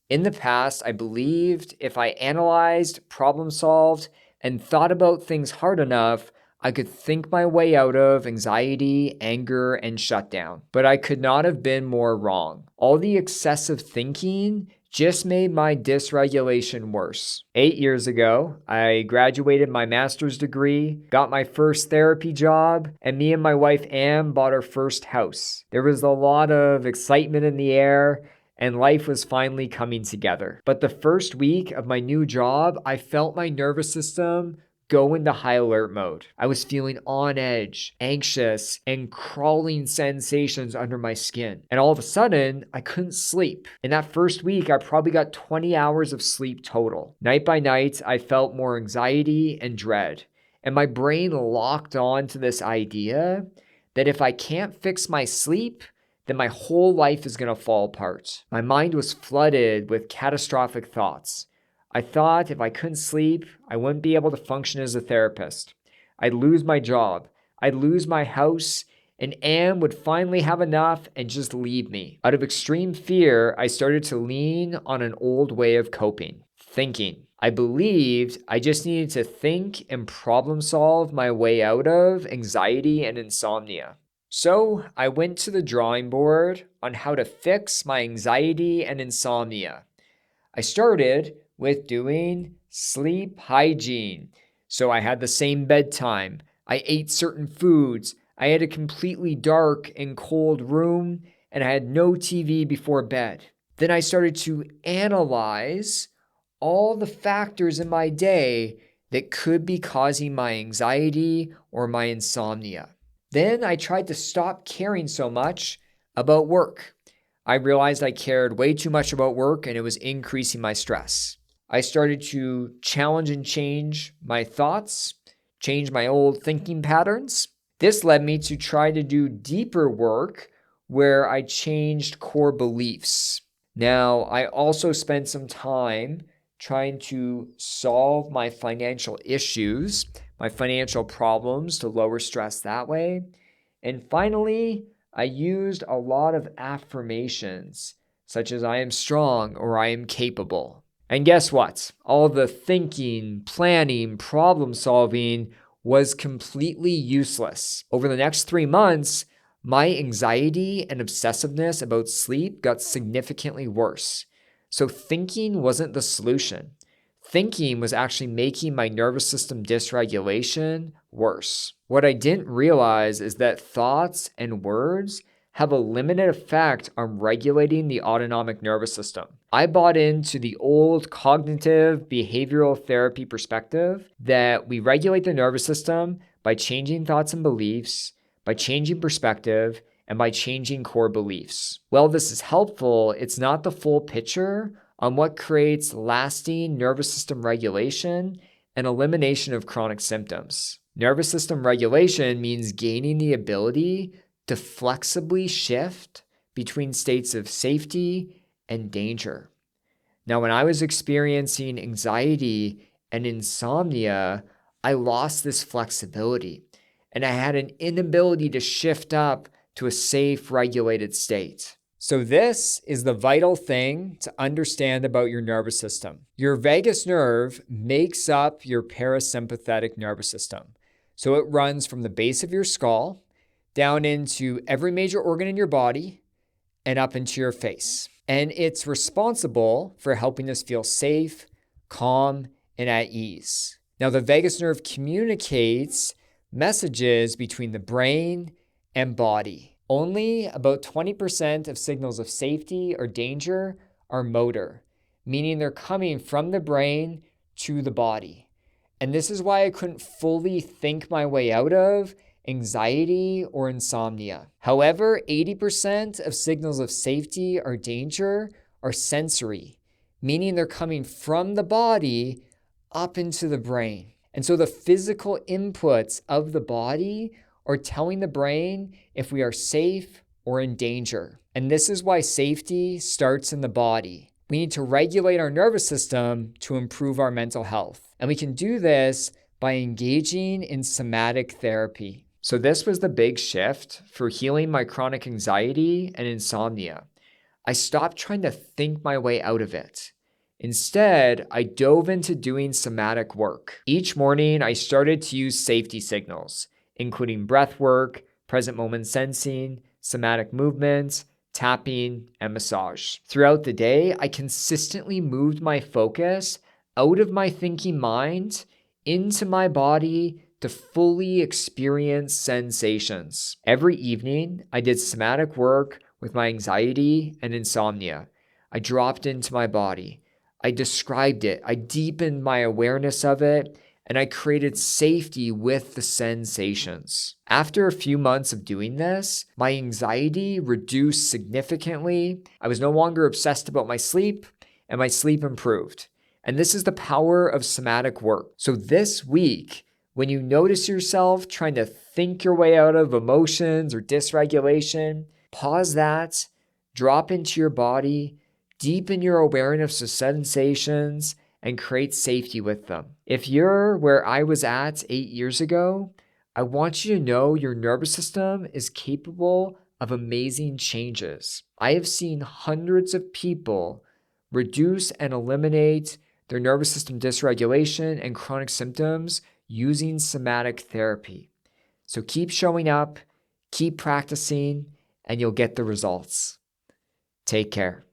In the past, I believed if I analyzed, problem solved, and thought about things hard enough, I could think my way out of anxiety, anger, and shutdown. But I could not have been more wrong. All the excessive thinking just made my dysregulation worse. 8 years ago, I graduated my master's degree, got my first therapy job, and me and my wife Anne bought our first house. There was a lot of excitement in the air, and life was finally coming together. But the first week of my new job, I felt my nervous system go into high alert mode. I was feeling on edge, anxious, and crawling sensations under my skin. And all of a sudden, I couldn't sleep. In that first week, I probably got 20 hours of sleep total. Night by night, I felt more anxiety and dread. And my brain locked on to this idea that if I can't fix my sleep, then my whole life is going to fall apart. My mind was flooded with catastrophic thoughts. I thought if I couldn't sleep, I wouldn't be able to function as a therapist. I'd lose my job. I'd lose my house, and Anne would finally have enough and just leave me. Out of extreme fear, I started to lean on an old way of coping, thinking. I believed I just needed to think and problem solve my way out of anxiety and insomnia. So I went to the drawing board on how to fix my anxiety and insomnia. I started with doing sleep hygiene. So I had the same bedtime. I ate certain foods. I had a completely dark and cold room, and I had no TV before bed. Then I started to analyze all the factors in my day that could be causing my anxiety or my insomnia. Then I tried to stop caring so much about work. I realized I cared way too much about work and it was increasing my stress. I started to challenge and change my thoughts, change my old thinking patterns. This led me to try to do deeper work where I changed core beliefs. Now, I also spent some time trying to solve my financial issues, my financial problems to lower stress that way. And finally, I used a lot of affirmations, such as I am strong or I am capable. And guess what? All the thinking, planning, problem solving was completely useless. Over the next 3 months, my anxiety and obsessiveness about sleep got significantly worse. So thinking wasn't the solution. Thinking was actually making my nervous system dysregulation worse. What I didn't realize is that thoughts and words have a limited effect on regulating the autonomic nervous system. I bought into the old cognitive behavioral therapy perspective that we regulate the nervous system by changing thoughts and beliefs, by changing perspective, and by changing core beliefs. While this is helpful, it's not the full picture on what creates lasting nervous system regulation and elimination of chronic symptoms. Nervous system regulation means gaining the ability to flexibly shift between states of safety and danger. Now, when I was experiencing anxiety and insomnia, I lost this flexibility and I had an inability to shift up to a safe, regulated state. So this is the vital thing to understand about your nervous system. Your vagus nerve makes up your parasympathetic nervous system. So it runs from the base of your skull down into every major organ in your body and up into your face. And it's responsible for helping us feel safe, calm, and at ease. Now, the vagus nerve communicates messages between the brain and body. Only about 20% of signals of safety or danger are motor, meaning they're coming from the brain to the body. And this is why I couldn't fully think my way out of anxiety or insomnia. However, 80% of signals of safety or danger are sensory, meaning they're coming from the body up into the brain. And so the physical inputs of the body are telling the brain if we are safe or in danger. And this is why safety starts in the body. We need to regulate our nervous system to improve our mental health. And we can do this by engaging in somatic therapy. So this was the big shift for healing my chronic anxiety and insomnia. I stopped trying to think my way out of it. Instead, I dove into doing somatic work. Each morning, I started to use safety signals, including breath work, present moment sensing, somatic movements, tapping, and massage. Throughout the day, I consistently moved my focus out of my thinking mind into my body to fully experience sensations. Every evening, I did somatic work with my anxiety and insomnia. I dropped into my body. I described it. I deepened my awareness of it, and I created safety with the sensations. After a few months of doing this, my anxiety reduced significantly. I was no longer obsessed about my sleep, and my sleep improved. And this is the power of somatic work. So this week, when you notice yourself trying to think your way out of emotions or dysregulation, pause that, drop into your body, deepen your awareness of sensations, and create safety with them. If you're where I was at 8 years ago, I want you to know your nervous system is capable of amazing changes. I have seen hundreds of people reduce and eliminate their nervous system dysregulation and chronic symptoms using somatic therapy. So keep showing up, keep practicing, and you'll get the results. Take care.